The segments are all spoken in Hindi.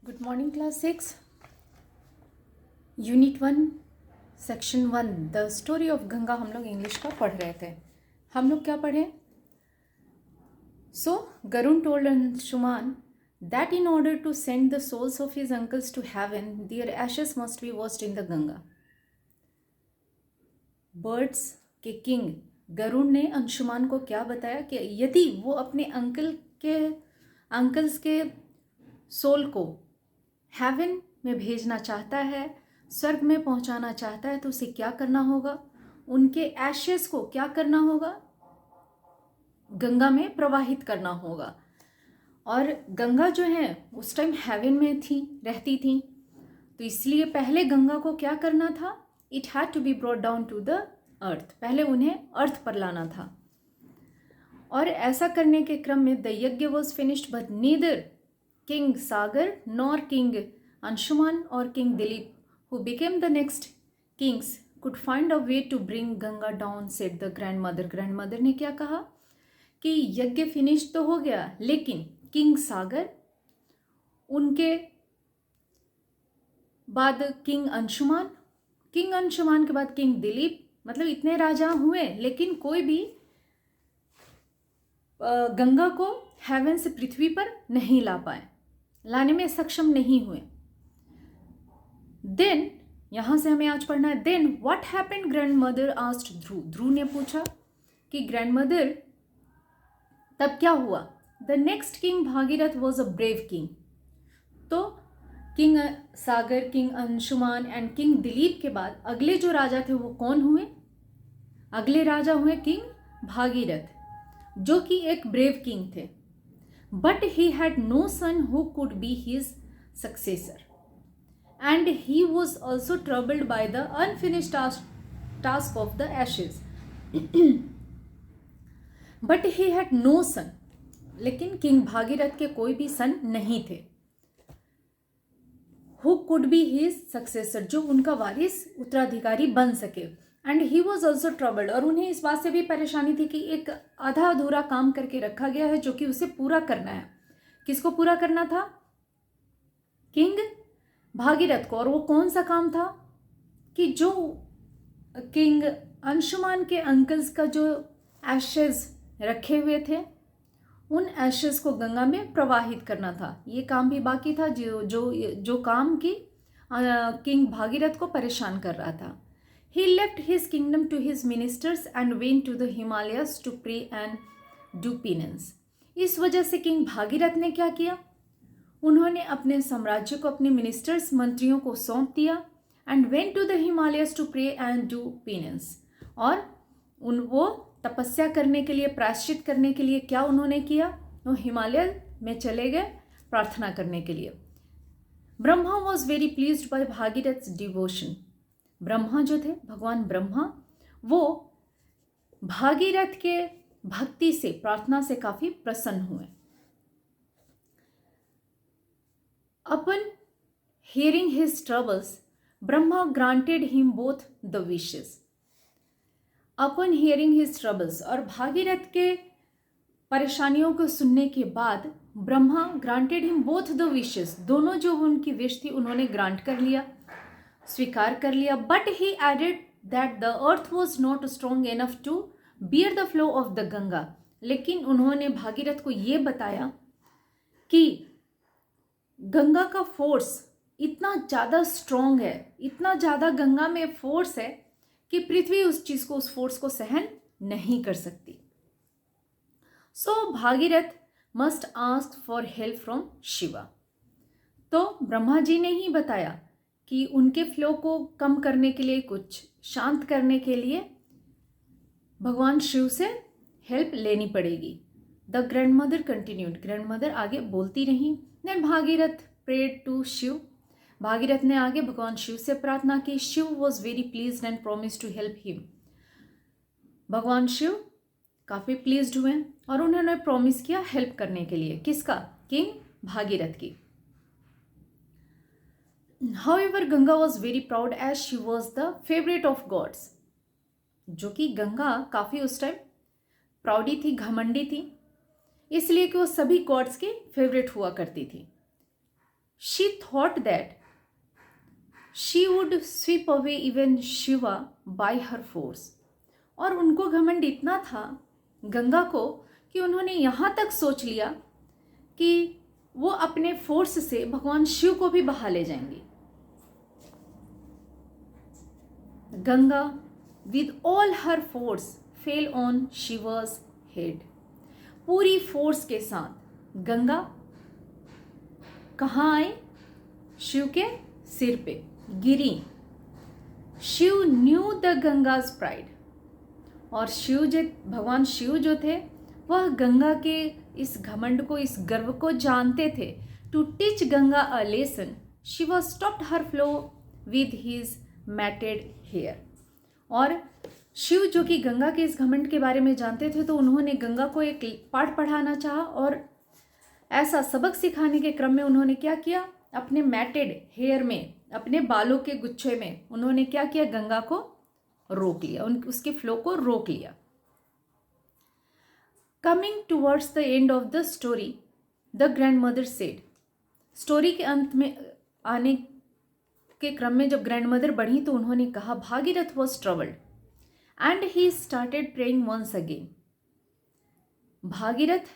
Good morning class 6 unit 1 section 1 the story of Ganga हम लोग इंग्लिश का पढ़ रहे थे। हम लोग क्या पढ़े? So Garun told Anshuman that in order to send the souls of his uncles to heaven their ashes must be washed in the Ganga. Birds के किंग गरुण ने अंशुमान को क्या बताया कि यदि वो अपने अंकल्स के सोल को हेवन में भेजना चाहता है, स्वर्ग में पहुंचाना चाहता है, तो उसे क्या करना होगा? उनके एशेस को क्या करना होगा? गंगा में प्रवाहित करना होगा। और गंगा जो है उस टाइम हेवन में रहती थी, तो इसलिए पहले गंगा को क्या करना था? It had to be brought down to the earth. पहले उन्हें अर्थ पर लाना था। और ऐसा करने के क्रम में द यज्ञ was finished but neither King Sagar nor King Anshuman or King Dilip, who became the next kings, could find a way to bring Ganga down, said the grandmother. Grandmother ने क्या कहा कि यज्ञ फिनिश तो हो गया, लेकिन किंग सागर, उनके बाद किंग अंशुमान के बाद किंग दिलीप, मतलब इतने राजा हुए, लेकिन कोई भी गंगा को हेवन से पृथ्वी पर नहीं ला पाए, लाने में सक्षम नहीं हुए। देन यहां से हमें आज पढ़ना है। Then what happened grand mother asked Dhruv ने पूछा कि ग्रैंड मदर तब क्या हुआ? The next king Bhagirath was a brave king. तो king Sagar, king Anshuman and king Dilip के बाद अगले जो राजा थे वो कौन हुए? अगले राजा हुए किंग भागीरथ, जो कि एक ब्रेव किंग थे। But he had no son who could be his successor, and he was also troubled by the unfinished task of the ashes. But he had no son, लेकिन किंग भागीरथ के कोई भी सन नहीं थे। Who could be his successor, जो उनका वारिस उत्तराधिकारी बन सके। And he was also troubled, और उन्हें इस बात से भी परेशानी थी कि एक आधा अधूरा काम करके रखा गया है जो कि उसे पूरा करना है। किसको पूरा करना था? किंग भागीरथ को। और वो कौन सा काम था? कि जो किंग अंशुमान के अंकल्स का जो एशेज रखे हुए थे, उन एशेज को गंगा में प्रवाहित करना था। ये काम भी बाकी था, जो काम की किंग भागीरथ को परेशान कर रहा था। He left his kingdom to his ministers and went to the Himalayas to pray and do penance. इस वजह से किंग भागीरथ ने क्या किया? उन्होंने अपने साम्राज्य को अपने मिनिस्टर्स, मंत्रियों को सौंप दिया and went to the Himalayas to pray and do penance. और वो तपस्या करने के लिए, प्रायश्चित करने के लिए क्या उन्होंने किया? वो हिमालय में चले गए प्रार्थना करने के लिए। Brahma was very pleased by Bhagirath's devotion. Brahma जो थे, भगवान ब्रह्मा, वो भागीरथ के भक्ति से, प्रार्थना से काफी प्रसन्न हुए। Upon hearing his troubles, Brahma granted him both the wishes. Upon hearing his troubles, और भागीरथ के परेशानियों को सुनने के बाद Brahma granted him both the wishes, दोनों जो उनकी विश थी उन्होंने ग्रांट कर लिया, स्वीकार कर लिया। But he added that the earth was not strong enough to bear the flow of the Ganga. लेकिन उन्होंने भागीरथ को ये बताया कि गंगा का फोर्स इतना ज़्यादा स्ट्रॉन्ग है, इतना ज़्यादा गंगा में फोर्स है कि पृथ्वी उस फोर्स को सहन नहीं कर सकती। So Bhagirath must ask for help from Shiva. तो ब्रह्मा जी ने ही बताया कि उनके फ्लो को कम करने के लिए, कुछ शांत करने के लिए भगवान शिव से हेल्प लेनी पड़ेगी। The grandmother continued, grandmother आगे बोलती रही। Then Bhagirath prayed to Shiva, Bhagirath ने आगे भगवान शिव से प्रार्थना की। Shiva was very pleased and promise to help him. भगवान शिव काफ़ी प्लीज्ड हुए और उन्होंने प्रॉमिस किया हेल्प करने के लिए। किसका? किंग भागीरथ की। However, Ganga was very proud as she was the favorite of gods. जो कि गंगा काफ़ी उस टाइम प्राउडी थी, घमंडी थी, इसलिए कि वो सभी गॉड्स की फेवरेट हुआ करती थी। She thought that she would sweep away even Shiva by her force. और उनको घमंड इतना था गंगा को कि उन्होंने यहाँ तक सोच लिया कि वो अपने फोर्स से भगवान शिव को भी बहा ले जाएंगी। Ganga with all her force fell on Shiva's head. पूरी फोर्स के साथ गंगा कहाँ आई? शिव के सिर पे गिरी। Shiv knew the Ganga's pride. और शिव जो भगवान शिव जो थे वह गंगा के इस घमंड को, इस गर्व को जानते थे। To teach Ganga a lesson Shiva stopped her flow with his matted hair. और शिव जो कि गंगा के इस घमंड के बारे में जानते थे तो उन्होंने गंगा को एक पाठ पढ़ाना चाहा। और ऐसा सबक सिखाने के क्रम में उन्होंने क्या किया? अपने मैटेड हेयर में, अपने बालों के गुच्छे में उन्होंने क्या किया? गंगा को रोक लिया, उसके फ्लो को रोक लिया। Coming towards the end of the story the grand mother said. Story के अंत में आने के क्रम में जब ग्रैंड मदर बढ़ी तो उन्होंने कहा, Bhagirath was troubled and he started praying once again. Bhagirath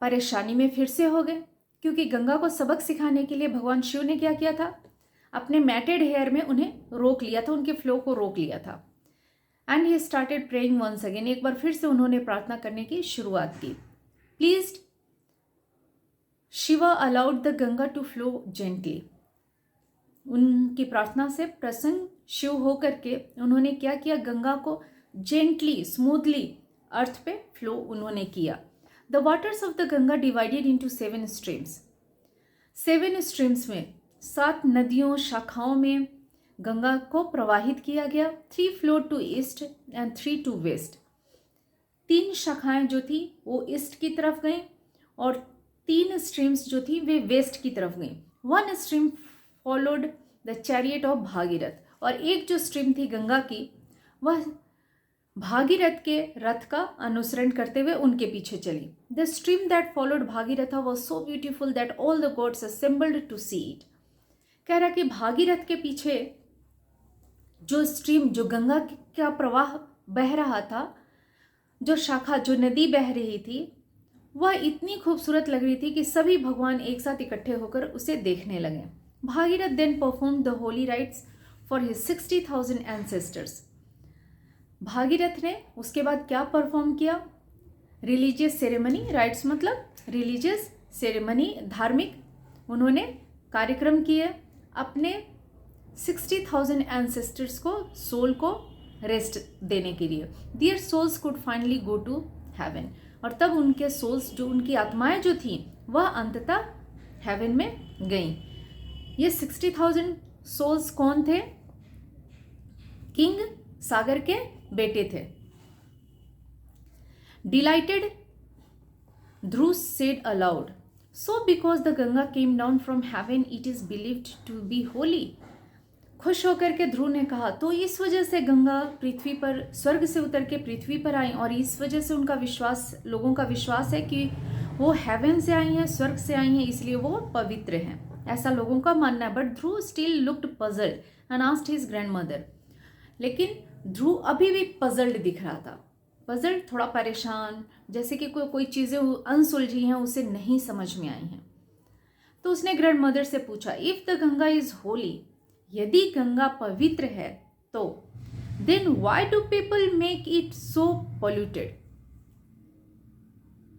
परेशानी में फिर से हो गए क्योंकि गंगा को सबक सिखाने के लिए भगवान शिव ने क्या किया था? अपने मैटेड हेयर में उन्हें रोक लिया था, उनके फ्लो को रोक लिया था। And he started praying once again. एक बार फिर से उन्होंने प्रार्थना करने की शुरुआत की। Pleased Shiva allowed the Ganga to flow gently. उनकी प्रार्थना से प्रसन्न शिव होकर के उन्होंने क्या किया? गंगा को जेंटली, स्मूथली अर्थ पे फ्लो उन्होंने किया। The waters of the Ganga divided into 7 streams. 7 streams में 7 नदियों शाखाओं में गंगा को प्रवाहित किया गया। 3 flowed to east and 3 to west. 3 शाखाएं जो थी वो ईस्ट की तरफ गई और 3 स्ट्रीम्स जो थी वे वेस्ट की तरफ गई। 1 stream followed the chariot of Bhagirath. और एक जो स्ट्रीम थी गंगा की वह भागीरथ के रथ का अनुसरण करते हुए उनके पीछे चली। The stream that followed Bhagirath was so beautiful that all the gods assembled to see it. कह रहा कि भागीरथ के पीछे जो स्ट्रीम, जो गंगा का प्रवाह बह रहा था, जो शाखा, जो नदी बह रही थी, वह इतनी खूबसूरत लग रही थी कि सभी भगवान एक साथ इकट्ठे होकर उसे देखने लगे। Bhagirath then perform the holy rites for his 60,000 ancestors. Bhagirath ने उसके बाद क्या परफॉर्म किया? Religious ceremony. राइट्स मतलब रिलीजियस सेरेमनी, धार्मिक उन्होंने कार्यक्रम किए अपने 60,000 एंसेस्टर्स को, सोल को रेस्ट देने के लिए। Their souls could finally go to heaven. और तब उनके सोल्स, जो उनकी आत्माएं जो थी, वह अंततः हेवन में गईं। ये 60,000 सोल्स कौन थे? किंग सागर के बेटे थे। Delighted Dhruv said aloud, so because the Ganga came down from heaven it is believed to be holy. खुश होकर के ध्रुव ने कहा, तो इस वजह से गंगा पृथ्वी पर, स्वर्ग से उतर के पृथ्वी पर आई और इस वजह से उनका विश्वास, लोगों का विश्वास है कि वो हेवन से आई हैं, स्वर्ग से आई हैं, इसलिए वो पवित्र हैं, ऐसा लोगों का मानना है। But Dhruv still looked puzzled and asked his grand mother. लेकिन ध्रुव अभी भी पजल्ड दिख रहा था। पजल्ड थोड़ा परेशान, जैसे कि कोई चीज़ें अनसुलझी हैं, उसे नहीं समझ में आई हैं। तो उसने ग्रैंड मदर से पूछा, if the Ganga is holy, यदि गंगा पवित्र है तो then why do people make it so polluted.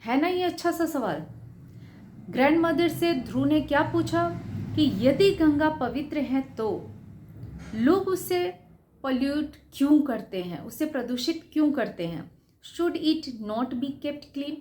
है ना ये अच्छा सा सवाल। ग्रैंड मदर से ध्रुव ने क्या पूछा कि यदि गंगा पवित्र है तो लोग उसे पोल्यूट क्यों करते हैं, उसे प्रदूषित क्यों करते हैं। Should it not be kept clean,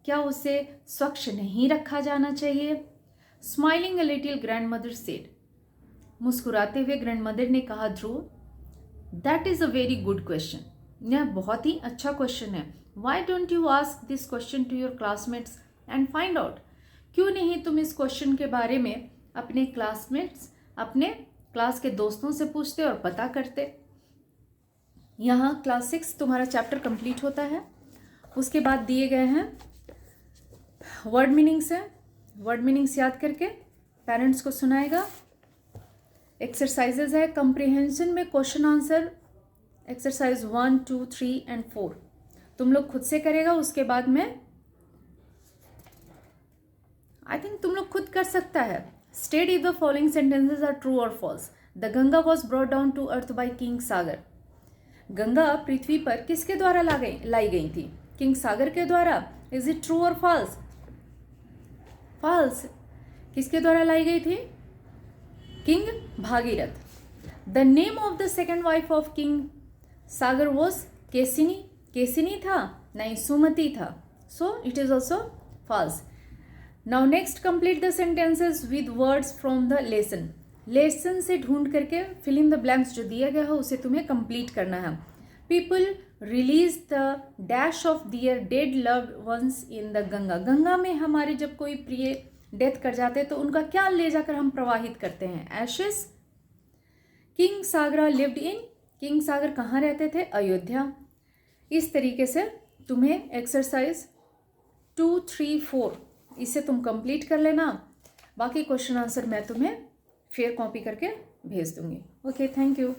क्या उसे स्वच्छ नहीं रखा जाना चाहिए। Smiling a little grand mother said, मुस्कुराते हुए ग्रैंड मदर ने कहा, Dhruv that is a very good question, यह बहुत ही अच्छा क्वेश्चन है। Why don't you ask this question to your classmates and find out, क्यों नहीं तुम इस क्वेश्चन के बारे में अपने क्लासमेट्स, अपने क्लास के दोस्तों से पूछते और पता करते। यहाँ क्लास 6 तुम्हारा चैप्टर कंप्लीट होता है। उसके बाद दिए गए हैं वर्ड मीनिंग्स हैं, वर्ड मीनिंग्स याद करके पेरेंट्स को सुनाएगा। एक्सरसाइजेज है कंप्रिहेंशन में क्वेश्चन आंसर एक्सरसाइज 1, 2, 3 एंड 4 तुम लोग खुद से करेगा। उसके बाद में आई थिंक तुम लोग खुद कर सकता है। State if the following sentences are true और false. The Ganga was brought down to earth by king Sagar. गंगा पृथ्वी पर किसके द्वारा लाई गई थी? किंग सागर के द्वारा। इज इट ट्रू और फॉल्स? फॉल्स। किसके द्वारा लाई गई थी? King Bhagirath. The name of the second wife of king Sagar was Kesini. Kesini था? नहीं, सुमति था। So it is also false. Now next complete the sentences with words from the lesson. Lesson से ढूंढ करके फिल इन द ब्लैंक्स जो दिया गया है उसे तुम्हें कंप्लीट करना है। People release the dash of their dead loved ones in the Ganga. Ganga में हमारे जब कोई प्रिय डेथ कर जाते हैं तो उनका क्या ले जाकर हम प्रवाहित करते हैं? एशेस। किंग सागरा लिव्ड इन। किंग सागर कहाँ रहते थे? अयोध्या। इस तरीके से तुम्हें एक्सरसाइज 2, 3, 4 इसे तुम कंप्लीट कर लेना। बाकी क्वेश्चन आंसर मैं तुम्हें फिर कॉपी करके भेज दूंगी। Okay, thank you.